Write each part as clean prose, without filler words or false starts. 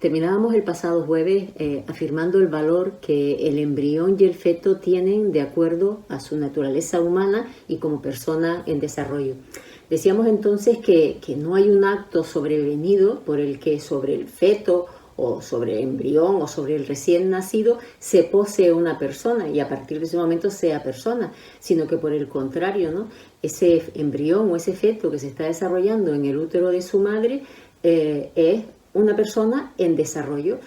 Terminábamos el pasado jueves afirmando el valor que el embrión y el feto tienen de acuerdo a su naturaleza humana y como persona en desarrollo. Decíamos entonces que no hay un acto sobrevenido por el que sobre el feto o sobre el embrión o sobre el recién nacido se posee una persona y a partir de ese momento sea persona, sino que por el contrario, ¿no? Ese embrión o ese feto que se está desarrollando en el útero de su madre es una persona en desarrollo.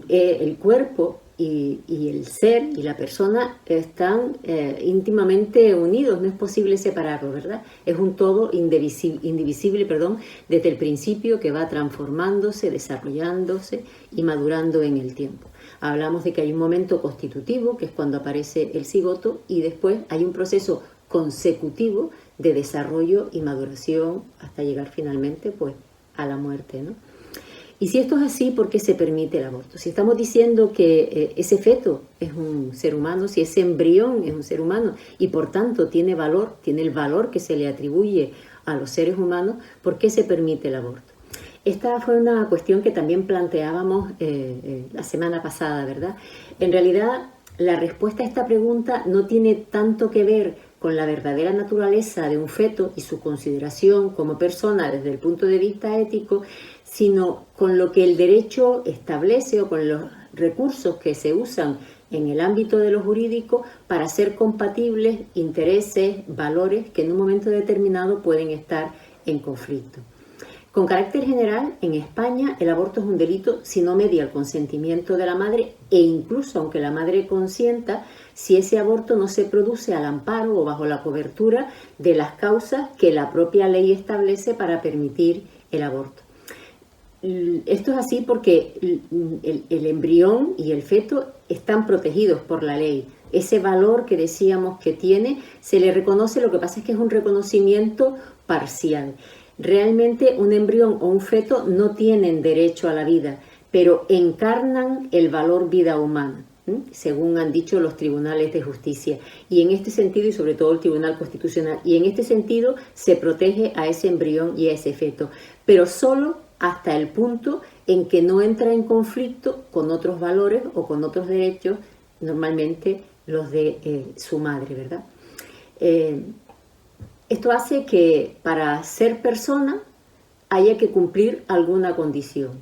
El cuerpo y el ser y la persona están íntimamente unidos, no es posible separarlos, ¿verdad? Es un todo indivisible, desde el principio, que va transformándose, desarrollándose y madurando en el tiempo. Hablamos de que hay un momento constitutivo, que es cuando aparece el cigoto, y después hay un proceso consecutivo de desarrollo y maduración hasta llegar finalmente pues a la muerte, ¿no? Y si esto es así, ¿por qué se permite el aborto? Si estamos diciendo que ese feto es un ser humano, si ese embrión es un ser humano y por tanto tiene valor, tiene el valor que se le atribuye a los seres humanos, ¿por qué se permite el aborto? Esta fue una cuestión que también planteábamos la semana pasada, ¿verdad? En realidad, la respuesta a esta pregunta no tiene tanto que ver con la verdadera naturaleza de un feto y su consideración como persona desde el punto de vista ético, sino con lo que el derecho establece o con los recursos que se usan en el ámbito de lo jurídico para hacer compatibles intereses, valores que en un momento determinado pueden estar en conflicto. Con carácter general, en España el aborto es un delito si no media el consentimiento de la madre e incluso aunque la madre consienta, si ese aborto no se produce al amparo o bajo la cobertura de las causas que la propia ley establece para permitir el aborto. Esto es así porque el embrión y el feto están protegidos por la ley. Ese valor que decíamos que tiene se le reconoce, lo que pasa es que es un reconocimiento parcial. Realmente un embrión o un feto no tienen derecho a la vida, pero encarnan el valor vida humana, según han dicho los tribunales de justicia. Y en este sentido, y sobre todo el Tribunal Constitucional, y en este sentido se protege a ese embrión y a ese feto, pero solo hasta el punto en que no entra en conflicto con otros valores o con otros derechos, normalmente los de su madre, ¿verdad? Esto hace que para ser persona haya que cumplir alguna condición.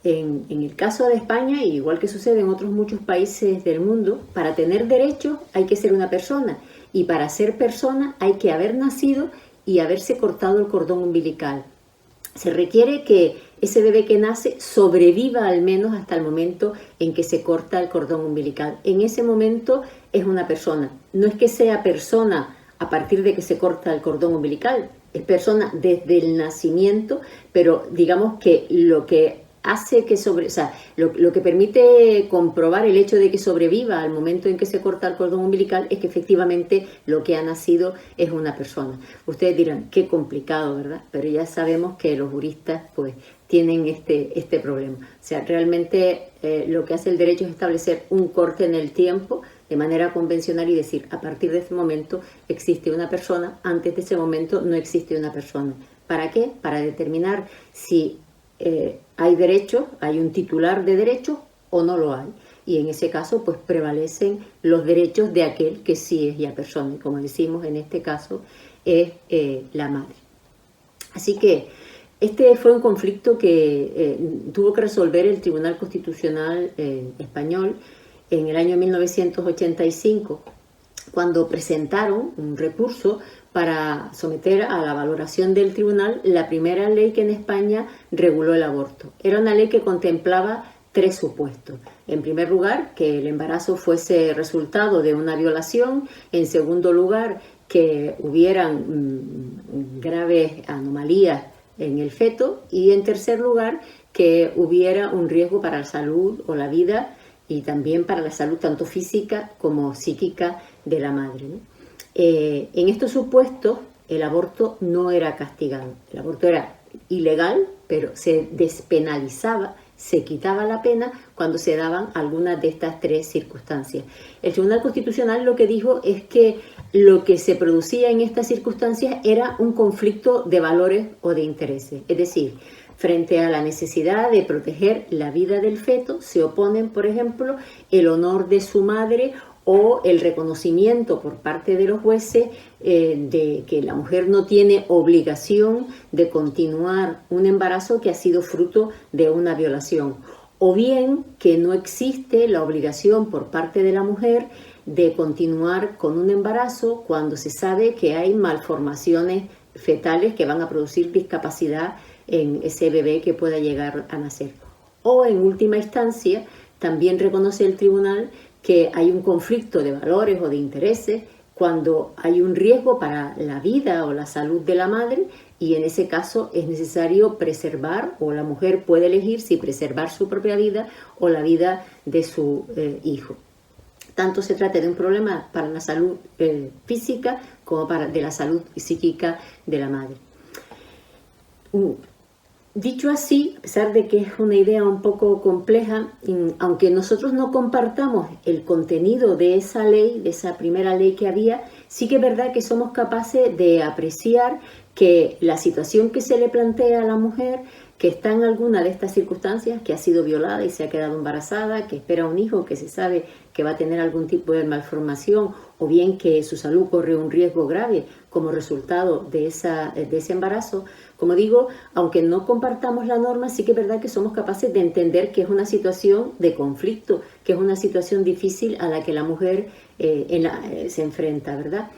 En el caso de España, igual que sucede en otros muchos países del mundo, para tener derechos hay que ser una persona y para ser persona hay que haber nacido y haberse cortado el cordón umbilical. Se requiere que ese bebé que nace sobreviva al menos hasta el momento en que se corta el cordón umbilical. En ese momento es una persona. No es que sea persona a partir de que se corta el cordón umbilical, es persona desde el nacimiento, pero digamos que lo que hace que lo que permite comprobar el hecho de que sobreviva al momento en que se corta el cordón umbilical es que efectivamente lo que ha nacido es una persona. Ustedes dirán, qué complicado, ¿verdad? Pero ya sabemos que los juristas pues tienen este problema. O sea, realmente lo que hace el derecho es establecer un corte en el tiempo de manera convencional y decir, a partir de ese momento existe una persona, antes de ese momento no existe una persona. ¿Para qué? Para determinar si hay derecho, hay un titular de derecho o no lo hay. Y en ese caso, pues prevalecen los derechos de aquel que sí es ya persona. Y como decimos, en este caso es la madre. Así que este fue un conflicto que tuvo que resolver el Tribunal Constitucional español en el año 1985, cuando presentaron un recurso para someter a la valoración del tribunal la primera ley que en España reguló el aborto. Era una ley que contemplaba 3 supuestos. En primer lugar, que el embarazo fuese resultado de una violación. En segundo lugar, que hubieran graves anomalías en el feto. Y en tercer lugar, que hubiera un riesgo para la salud o la vida y también para la salud tanto física como psíquica de la madre, ¿no? En estos supuestos el aborto no era castigado, el aborto era ilegal, pero se despenalizaba, se quitaba la pena cuando se daban algunas de estas 3 circunstancias. El Tribunal Constitucional lo que dijo es que lo que se producía en estas circunstancias era un conflicto de valores o de intereses, es decir, Frente a la necesidad de proteger la vida del feto, se oponen, por ejemplo, el honor de su madre o el reconocimiento por parte de los jueces de que la mujer no tiene obligación de continuar un embarazo que ha sido fruto de una violación, o bien que no existe la obligación por parte de la mujer de continuar con un embarazo cuando se sabe que hay malformaciones fetales que van a producir discapacidad en ese bebé que pueda llegar a nacer. O en última instancia, también reconoce el tribunal que hay un conflicto de valores o de intereses cuando hay un riesgo para la vida o la salud de la madre, y en ese caso es necesario preservar, o la mujer puede elegir si preservar su propia vida o la vida de su hijo. Tanto se trata de un problema para la salud física como de la salud psíquica de la madre. Dicho así, a pesar de que es una idea un poco compleja, aunque nosotros no compartamos el contenido de esa ley, de esa primera ley que había, sí que es verdad que somos capaces de apreciar que la situación que se le plantea a la mujer, que está en alguna de estas circunstancias, que ha sido violada y se ha quedado embarazada, que espera un hijo, que se sabe que va a tener algún tipo de malformación, o bien que su salud corre un riesgo grave como resultado de ese embarazo. Como digo, aunque no compartamos la norma, sí que es verdad que somos capaces de entender que es una situación de conflicto, que es una situación difícil a la que la mujer se enfrenta, ¿verdad?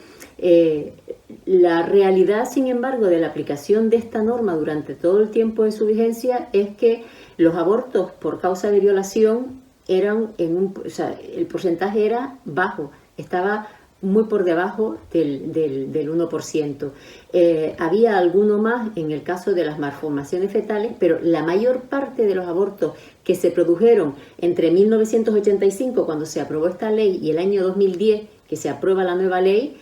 La realidad, sin embargo, de la aplicación de esta norma durante todo el tiempo de su vigencia es que los abortos por causa de violación eran el porcentaje era bajo, estaba muy por debajo del 1%. Había alguno más en el caso de las malformaciones fetales, pero la mayor parte de los abortos que se produjeron entre 1985, cuando se aprobó esta ley, y el año 2010, que se aprueba la nueva ley,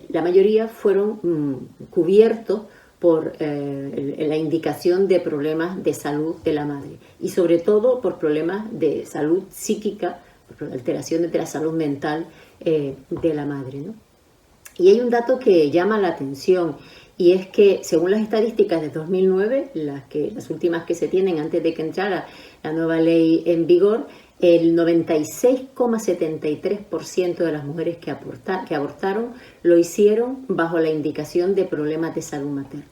la mayoría fueron cubiertos por la indicación de problemas de salud de la madre, y sobre todo por problemas de salud psíquica, por alteraciones de la salud mental de la madre, ¿no? Y hay un dato que llama la atención, y es que según las estadísticas de 2009, las últimas que se tienen antes de que entrara la nueva ley en vigor, el 96,73% de las mujeres que abortaron lo hicieron bajo la indicación de problemas de salud materna.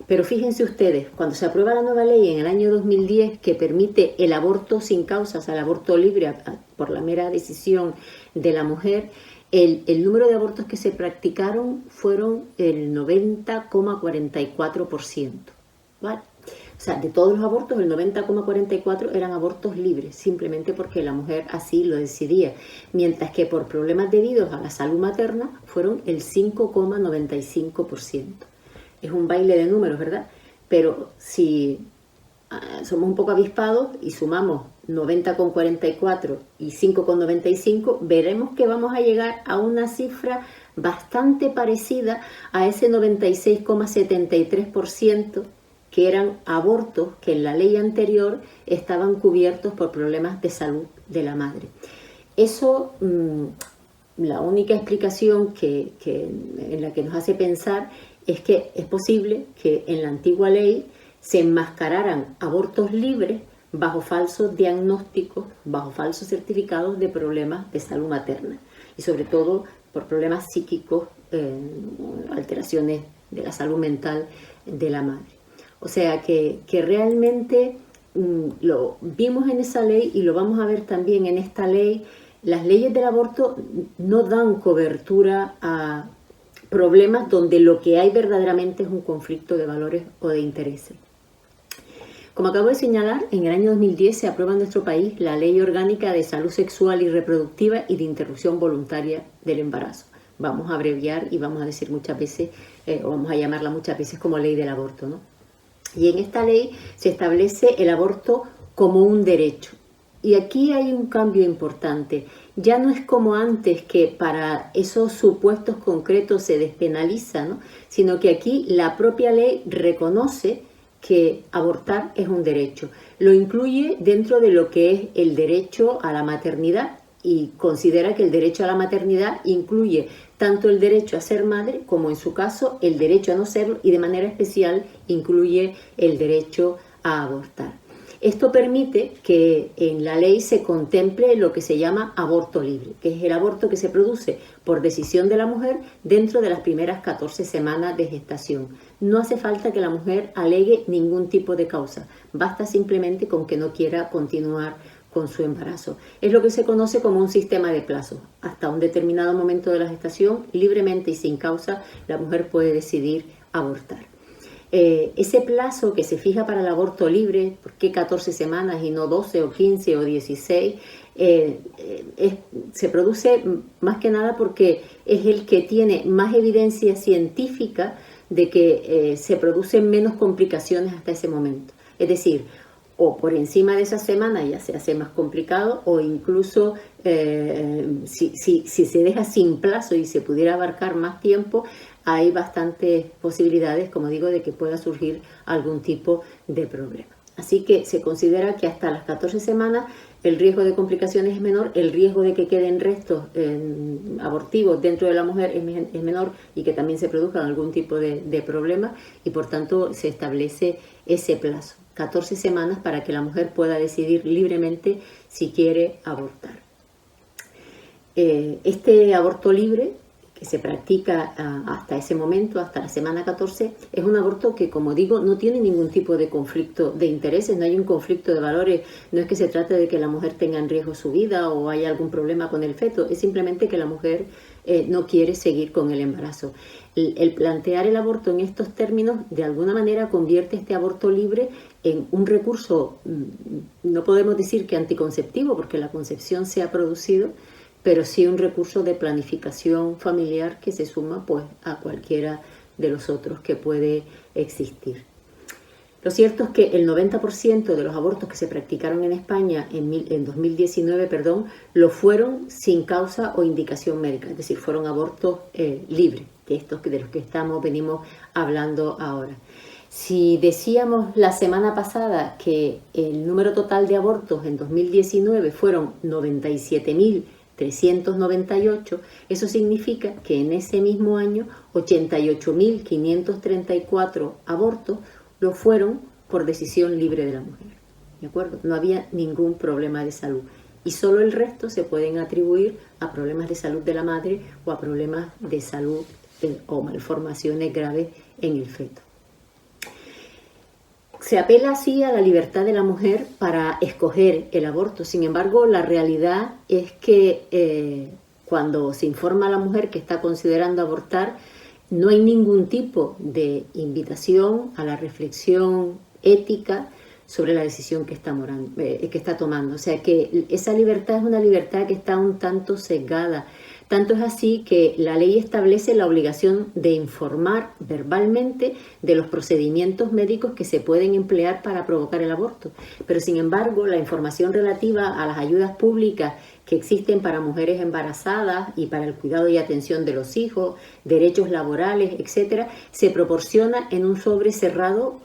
Pero fíjense ustedes, cuando se aprueba la nueva ley en el año 2010 que permite el aborto sin causas, el aborto libre por la mera decisión de la mujer, el número de abortos que se practicaron fueron el 90,44%, ¿vale? O sea, de todos los abortos, el 90,44% eran abortos libres, simplemente porque la mujer así lo decidía, mientras que por problemas debidos a la salud materna fueron el 5,95%. Es un baile de números, ¿verdad? Pero si somos un poco avispados y sumamos 90,44 y 5,95, veremos que vamos a llegar a una cifra bastante parecida a ese 96,73% que eran abortos que en la ley anterior estaban cubiertos por problemas de salud de la madre. Eso, la única explicación en la que nos hace pensar es que es posible que en la antigua ley se enmascararan abortos libres bajo falsos diagnósticos, bajo falsos certificados de problemas de salud materna, y sobre todo por problemas psíquicos, alteraciones de la salud mental de la madre. O sea que realmente lo vimos en esa ley y lo vamos a ver también en esta ley. Las leyes del aborto no dan cobertura a problemas donde lo que hay verdaderamente es un conflicto de valores o de intereses. Como acabo de señalar, en el año 2010 se aprueba en nuestro país la Ley Orgánica de Salud Sexual y Reproductiva y de Interrupción Voluntaria del Embarazo. Vamos a abreviar y vamos a decir muchas veces, o vamos a llamarla muchas veces como Ley del Aborto, ¿no? Y en esta ley se establece el aborto como un derecho. Y aquí hay un cambio importante. Ya no es como antes, que para esos supuestos concretos se despenaliza, ¿no? Sino que aquí la propia ley reconoce que abortar es un derecho. Lo incluye dentro de lo que es el derecho a la maternidad y considera que el derecho a la maternidad incluye tanto el derecho a ser madre como, en su caso, el derecho a no serlo, y de manera especial incluye el derecho a abortar. Esto permite que en la ley se contemple lo que se llama aborto libre, que es el aborto que se produce por decisión de la mujer dentro de las primeras 14 semanas de gestación. No hace falta que la mujer alegue ningún tipo de causa, basta simplemente con que no quiera continuar con su embarazo. Es lo que se conoce como un sistema de plazos. Hasta un determinado momento de la gestación, libremente y sin causa, la mujer puede decidir abortar. Ese plazo que se fija para el aborto libre, ¿por qué 14 semanas y no 12 o 15 o 16? Se produce más que nada porque es el que tiene más evidencia científica de que se producen menos complicaciones hasta ese momento. Es decir, o por encima de esa semana ya se hace más complicado, o incluso si se deja sin plazo y se pudiera abarcar más tiempo, hay bastantes posibilidades, como digo, de que pueda surgir algún tipo de problema. Así que se considera que hasta las 14 semanas el riesgo de complicaciones es menor, el riesgo de que queden restos abortivos dentro de la mujer es menor, y que también se produzcan algún tipo de problema, y por tanto se establece ese plazo, 14 semanas, para que la mujer pueda decidir libremente si quiere abortar. Este aborto libre, que se practica hasta ese momento, hasta la semana 14, es un aborto que, como digo, no tiene ningún tipo de conflicto de intereses, no hay un conflicto de valores, no es que se trate de que la mujer tenga en riesgo su vida o haya algún problema con el feto, es simplemente que la mujer no quiere seguir con el embarazo. El plantear el aborto en estos términos, de alguna manera, convierte este aborto libre en un recurso, no podemos decir que anticonceptivo, porque la concepción se ha producido, pero sí un recurso de planificación familiar que se suma pues a cualquiera de los otros que puede existir. Lo cierto es que el 90% de los abortos que se practicaron en España en 2019, lo fueron sin causa o indicación médica, es decir, fueron abortos libres, de estos de los que venimos hablando ahora. Si decíamos la semana pasada que el número total de abortos en 2019 fueron 97.398, eso significa que en ese mismo año 88.534 abortos lo fueron por decisión libre de la mujer, ¿de acuerdo? No había ningún problema de salud, y solo el resto se pueden atribuir a problemas de salud de la madre o a problemas de salud o malformaciones graves en el feto. Se apela así a la libertad de la mujer para escoger el aborto. Sin embargo, la realidad es que cuando se informa a la mujer que está considerando abortar, no hay ningún tipo de invitación a la reflexión ética sobre la decisión que está tomando. O sea que esa libertad es una libertad que está un tanto sesgada. Tanto es así que la ley establece la obligación de informar verbalmente de los procedimientos médicos que se pueden emplear para provocar el aborto. Pero sin embargo, la información relativa a las ayudas públicas que existen para mujeres embarazadas y para el cuidado y atención de los hijos, derechos laborales, etcétera, se proporciona en un sobre cerrado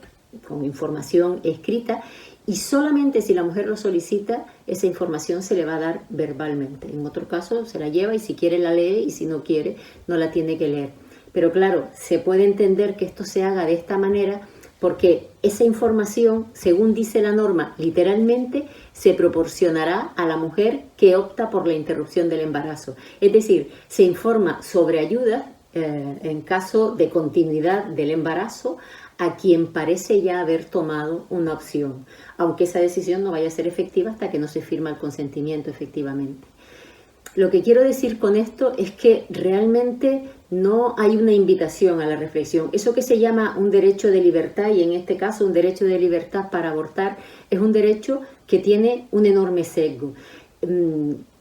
con información escrita, y solamente si la mujer lo solicita, esa información se le va a dar verbalmente. En otro caso se la lleva y si quiere la lee, y si no quiere no la tiene que leer. Pero claro, se puede entender que esto se haga de esta manera porque esa información, según dice la norma, literalmente se proporcionará a la mujer que opta por la interrupción del embarazo. Es decir, se informa sobre ayudas en caso de continuidad del embarazo a quien parece ya haber tomado una opción, aunque esa decisión no vaya a ser efectiva hasta que no se firma el consentimiento efectivamente. Lo que quiero decir con esto es que realmente no hay una invitación a la reflexión. Eso que se llama un derecho de libertad, y en este caso un derecho de libertad para abortar, es un derecho que tiene un enorme sesgo.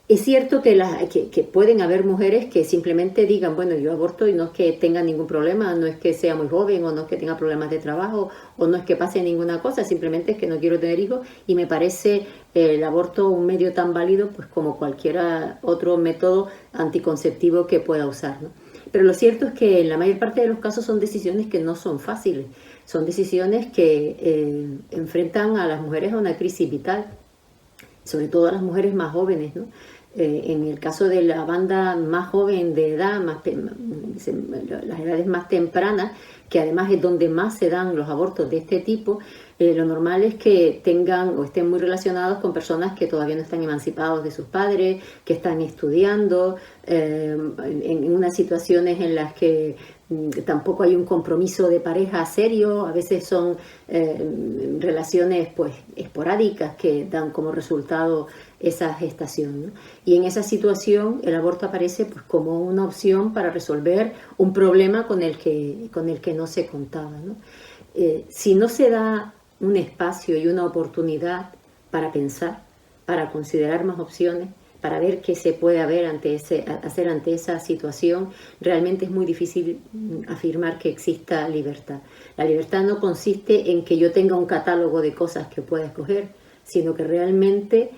Es cierto que pueden haber mujeres que simplemente digan, bueno, yo aborto y no es que tenga ningún problema, no es que sea muy joven, o no es que tenga problemas de trabajo, o no es que pase ninguna cosa, simplemente es que no quiero tener hijos, y me parece el aborto un medio tan válido pues como cualquier otro método anticonceptivo que pueda usar, ¿no? Pero lo cierto es que en la mayor parte de los casos son decisiones que no son fáciles, son decisiones que enfrentan a las mujeres a una crisis vital, sobre todo a las mujeres más jóvenes, ¿no? En el caso de la banda más joven de edad, las edades más tempranas, que además es donde más se dan los abortos de este tipo, lo normal es que tengan o estén muy relacionados con personas que todavía no están emancipados de sus padres, que están estudiando, en unas situaciones en las que tampoco hay un compromiso de pareja serio. A veces son relaciones pues esporádicas que dan como resultado esa gestación, ¿no? Y en esa situación el aborto aparece pues como una opción para resolver un problema con el que no se contaba, ¿no? Si no se da un espacio y una oportunidad para pensar, para considerar más opciones, para ver qué se puede hacer ante esa situación, realmente es muy difícil afirmar que exista libertad. La libertad no consiste en que yo tenga un catálogo de cosas que pueda escoger, sino que realmente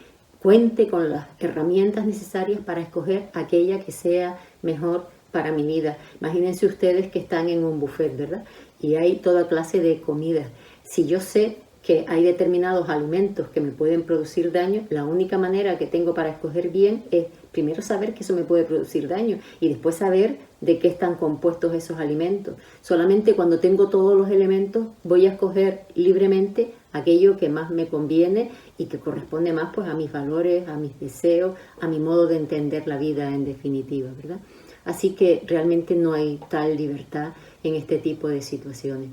cuente con las herramientas necesarias para escoger aquella que sea mejor para mi vida. Imagínense ustedes que están en un buffet, ¿verdad? Y hay toda clase de comidas. Si yo sé que hay determinados alimentos que me pueden producir daño, la única manera que tengo para escoger bien es primero saber que eso me puede producir daño y después saber de qué están compuestos esos alimentos. Solamente cuando tengo todos los elementos voy a escoger libremente aquello que más me conviene y que corresponde más pues a mis valores, a mis deseos, a mi modo de entender la vida en definitiva, ¿verdad? Así que realmente no hay tal libertad en este tipo de situaciones.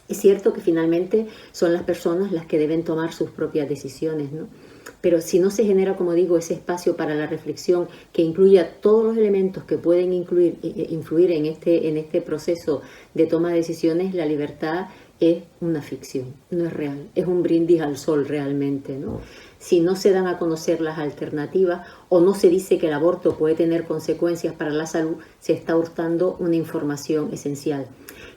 Es cierto que finalmente son las personas las que deben tomar sus propias decisiones, ¿no? Pero si no se genera, como digo, ese espacio para la reflexión que incluya todos los elementos que pueden influir en este proceso de toma de decisiones, la libertad es una ficción, no es real, es un brindis al sol realmente, ¿no? Si no se dan a conocer las alternativas o no se dice que el aborto puede tener consecuencias para la salud, se está hurtando una información esencial.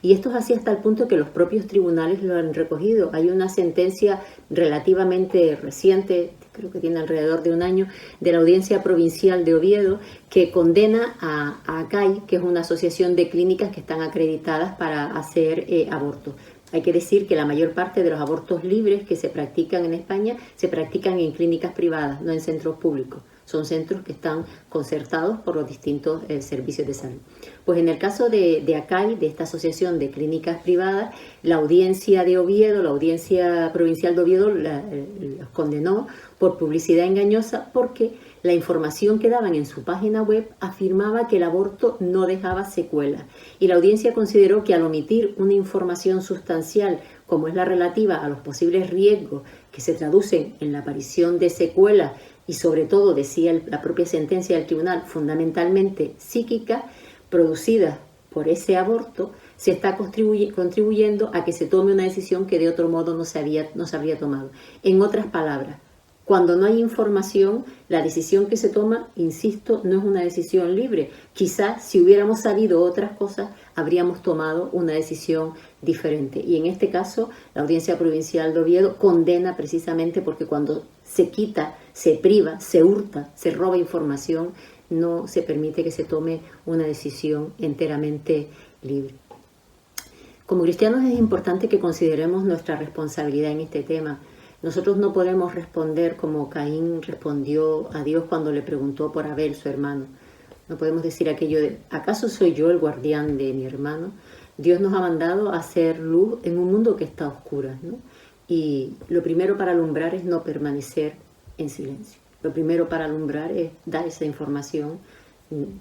Y esto es así hasta el punto que los propios tribunales lo han recogido. Hay una sentencia relativamente reciente, creo que tiene alrededor de un año, de la Audiencia Provincial de Oviedo, que condena a ACAI, que es una asociación de clínicas que están acreditadas para hacer abortos. Hay que decir que la mayor parte de los abortos libres que se practican en España se practican en clínicas privadas, no en centros públicos. Son centros que están concertados por los distintos servicios de salud. Pues en el caso de ACAI, de esta asociación de clínicas privadas, la audiencia de Oviedo, la Audiencia Provincial de Oviedo, los condenó por publicidad engañosa porque la información que daban en su página web afirmaba que el aborto no dejaba secuelas. Y la audiencia consideró que al omitir una información sustancial como es la relativa a los posibles riesgos que se traducen en la aparición de secuelas y sobre todo, decía la propia sentencia del tribunal, fundamentalmente psíquicas, producidas por ese aborto, se está contribuyendo a que se tome una decisión que de otro modo no se habría tomado. En otras palabras, cuando no hay información, la decisión que se toma, insisto, no es una decisión libre. Quizás si hubiéramos sabido otras cosas, habríamos tomado una decisión diferente. Y en este caso, la Audiencia Provincial de Oviedo condena precisamente porque cuando se quita, se priva, se hurta, se roba información, no se permite que se tome una decisión enteramente libre. Como cristianos es importante que consideremos nuestra responsabilidad en este tema. Nosotros no podemos responder como Caín respondió a Dios cuando le preguntó por Abel, su hermano. No podemos decir aquello de, ¿acaso soy yo el guardián de mi hermano? Dios nos ha mandado a hacer luz en un mundo que está a oscuras, ¿no? Y lo primero para alumbrar es no permanecer en silencio. Lo primero para alumbrar es dar esa información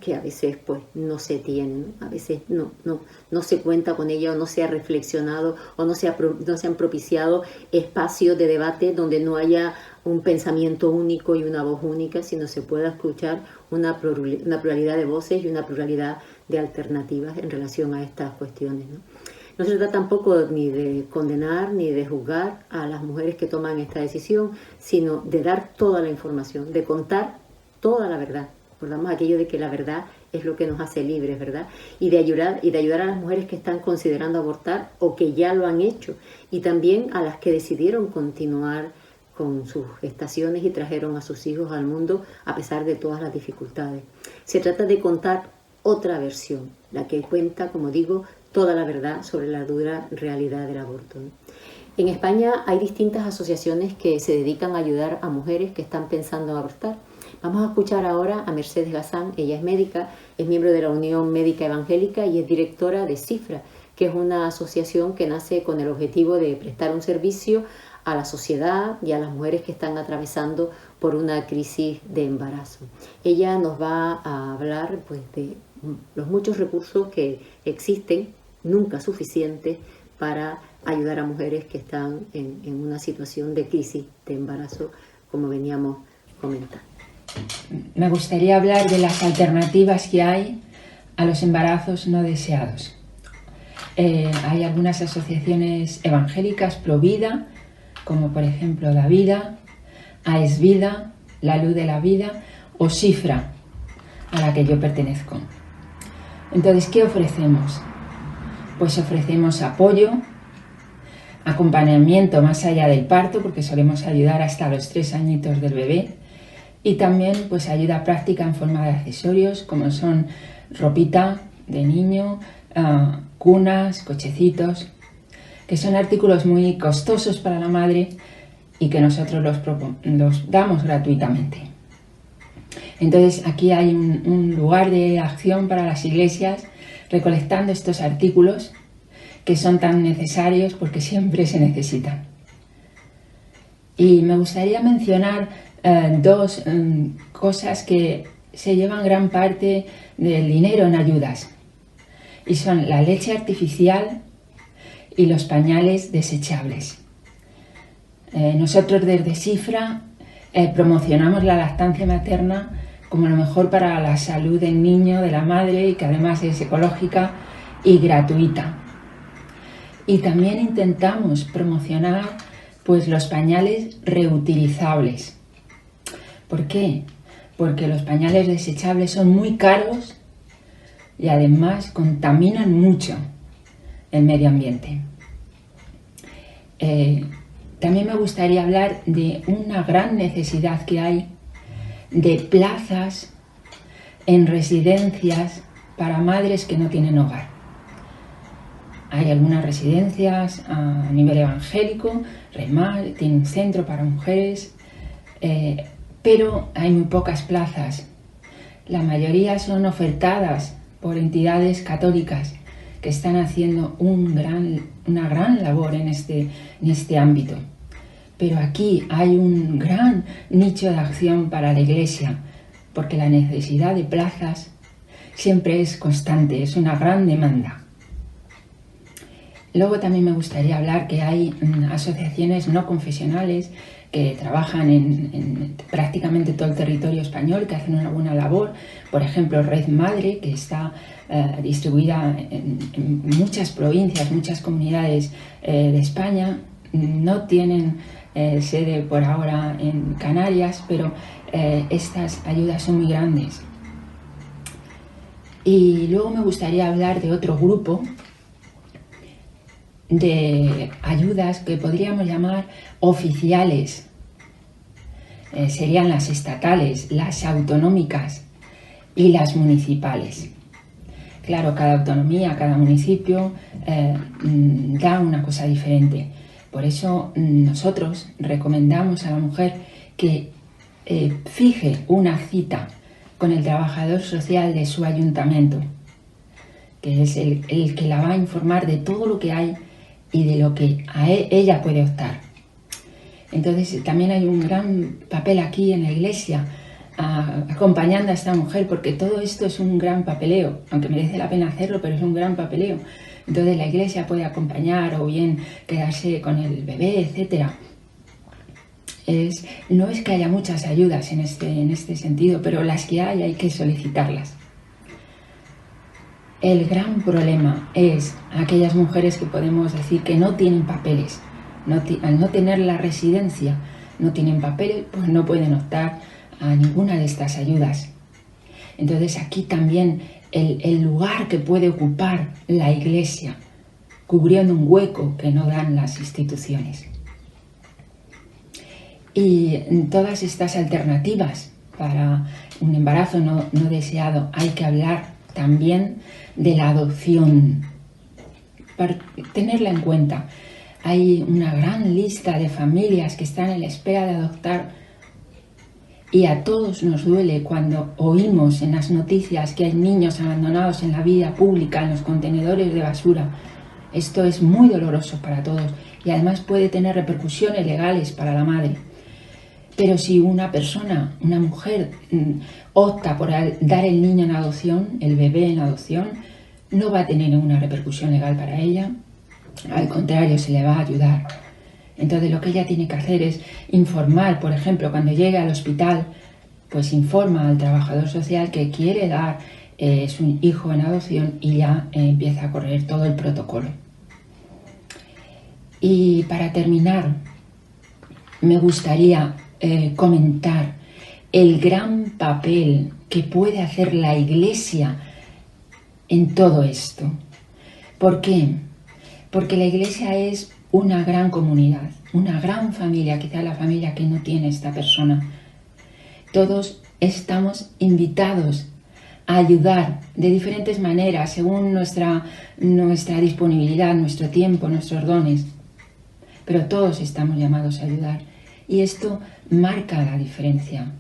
que a veces pues no se tiene, ¿no? A veces no se cuenta con ella o no se ha reflexionado o no se han propiciado espacios de debate donde no haya un pensamiento único y una voz única, sino se pueda escuchar una pluralidad de voces y una pluralidad de alternativas en relación a estas cuestiones, ¿no? No se trata tampoco ni de condenar ni de juzgar a las mujeres que toman esta decisión, sino de dar toda la información, de contar toda la verdad. Recordamos aquello de que la verdad es lo que nos hace libres, ¿verdad? Y de ayudar a las mujeres que están considerando abortar o que ya lo han hecho, y también a las que decidieron continuar con sus gestaciones y trajeron a sus hijos al mundo a pesar de todas las dificultades. Se trata de contar otra versión, la que cuenta, como digo, toda la verdad sobre la dura realidad del aborto, ¿no? En España hay distintas asociaciones que se dedican a ayudar a mujeres que están pensando en abortar. Vamos a escuchar ahora a Mercedes Gazán. Ella es médica, es miembro de la Unión Médica Evangélica y es directora de CIFRA, que es una asociación que nace con el objetivo de prestar un servicio a la sociedad y a las mujeres que están atravesando por una crisis de embarazo. Ella nos va a hablar pues, de los muchos recursos que existen, nunca suficientes, para ayudar a mujeres que están en una situación de crisis de embarazo, como veníamos comentando. Me gustaría hablar de las alternativas que hay a los embarazos no deseados. Hay algunas asociaciones evangélicas pro vida, como por ejemplo La Vida, AES Vida, La Luz de la Vida o CIFRA, a la que yo pertenezco. Entonces, ¿qué ofrecemos? Pues ofrecemos apoyo, acompañamiento más allá del parto, porque solemos ayudar hasta los 3 añitos del bebé, y también pues ayuda práctica en forma de accesorios, como son ropita de niño, cunas, cochecitos, que son artículos muy costosos para la madre y que nosotros los damos gratuitamente. Entonces aquí hay un lugar de acción para las iglesias recolectando estos artículos que son tan necesarios porque siempre se necesitan. Y me gustaría mencionar dos cosas que se llevan gran parte del dinero en ayudas, y son la leche artificial y los pañales desechables. Nosotros desde CIFRA promocionamos la lactancia materna como lo mejor para la salud del niño, de la madre, y que además es ecológica y gratuita. Y también intentamos promocionar pues, los pañales reutilizables. ¿Por qué? Porque los pañales desechables son muy caros y además contaminan mucho el medio ambiente. También me gustaría hablar de una gran necesidad que hay de plazas en residencias para madres que no tienen hogar. Hay algunas residencias a nivel evangélico, REMAL, tiene un centro para mujeres, pero hay muy pocas plazas. La mayoría son ofertadas por entidades católicas que están haciendo una gran labor en este ámbito. Pero aquí hay un gran nicho de acción para la Iglesia, porque la necesidad de plazas siempre es constante, es una gran demanda. Luego también me gustaría hablar que hay asociaciones no confesionales que trabajan en prácticamente todo el territorio español, que hacen una buena labor. Por ejemplo, Red Madre, que está distribuida en muchas provincias, muchas comunidades de España. No tienen sede por ahora en Canarias, pero estas ayudas son muy grandes. Y luego me gustaría hablar de otro grupo de ayudas que podríamos llamar oficiales. Serían las estatales, las autonómicas y las municipales. Claro, cada autonomía, cada municipio da una cosa diferente. Por eso nosotros recomendamos a la mujer que fije una cita con el trabajador social de su ayuntamiento, que es el que la va a informar de todo lo que hay y de lo que ella puede optar. Entonces también hay un gran papel aquí en la Iglesia acompañando a esta mujer, porque todo esto es un gran papeleo, aunque merece la pena hacerlo, pero es un gran papeleo. Entonces la Iglesia puede acompañar o bien quedarse con el bebé, etc. No es que haya muchas ayudas en este sentido, pero las que hay que solicitarlas. El gran problema es aquellas mujeres que podemos decir que no tienen papeles. Al no tener la residencia, no tienen papeles, pues no pueden optar a ninguna de estas ayudas. Entonces aquí también el lugar que puede ocupar la Iglesia, cubriendo un hueco que no dan las instituciones. Y en todas estas alternativas para un embarazo no deseado hay que hablar también de la adopción, para tenerla en cuenta. Hay una gran lista de familias que están en la espera de adoptar y a todos nos duele cuando oímos en las noticias que hay niños abandonados en la vía pública, en los contenedores de basura. Esto es muy doloroso para todos y además puede tener repercusiones legales para la madre. Pero si una persona, una mujer, opta por dar el niño en adopción, el bebé en adopción, no va a tener ninguna repercusión legal para ella. Al contrario, se le va a ayudar. Entonces lo que ella tiene que hacer es informar, por ejemplo, cuando llegue al hospital, pues informa al trabajador social que quiere dar su hijo en adopción y ya empieza a correr todo el protocolo. Y para terminar, me gustaría comentar el gran papel que puede hacer la Iglesia en todo esto. ¿Por qué? Porque la Iglesia es una gran comunidad, una gran familia, quizá la familia que no tiene esta persona. Todos estamos invitados a ayudar de diferentes maneras, según nuestra disponibilidad, nuestro tiempo, nuestros dones. Pero todos estamos llamados a ayudar. Y esto marca la diferencia.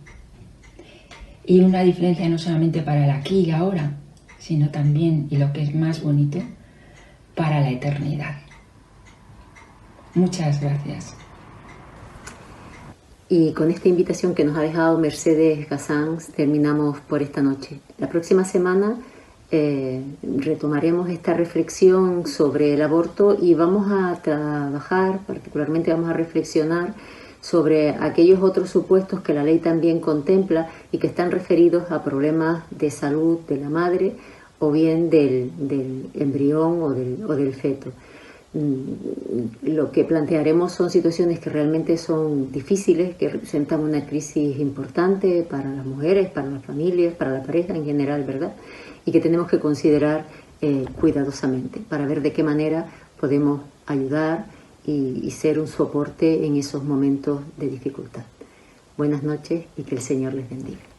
Y una diferencia no solamente para el aquí y ahora, sino también, y lo que es más bonito, para la eternidad. Muchas gracias. Y con esta invitación que nos ha dejado Mercedes Gazán, terminamos por esta noche. La próxima semana retomaremos esta reflexión sobre el aborto y vamos a trabajar, particularmente vamos a reflexionar sobre aquellos otros supuestos que la ley también contempla y que están referidos a problemas de salud de la madre o bien del embrión o del feto. Lo que plantearemos son situaciones que realmente son difíciles, que representan una crisis importante para las mujeres, para las familias, para la pareja en general, ¿verdad? Y que tenemos que considerar cuidadosamente para ver de qué manera podemos ayudar y ser un soporte en esos momentos de dificultad. Buenas noches y que el Señor les bendiga.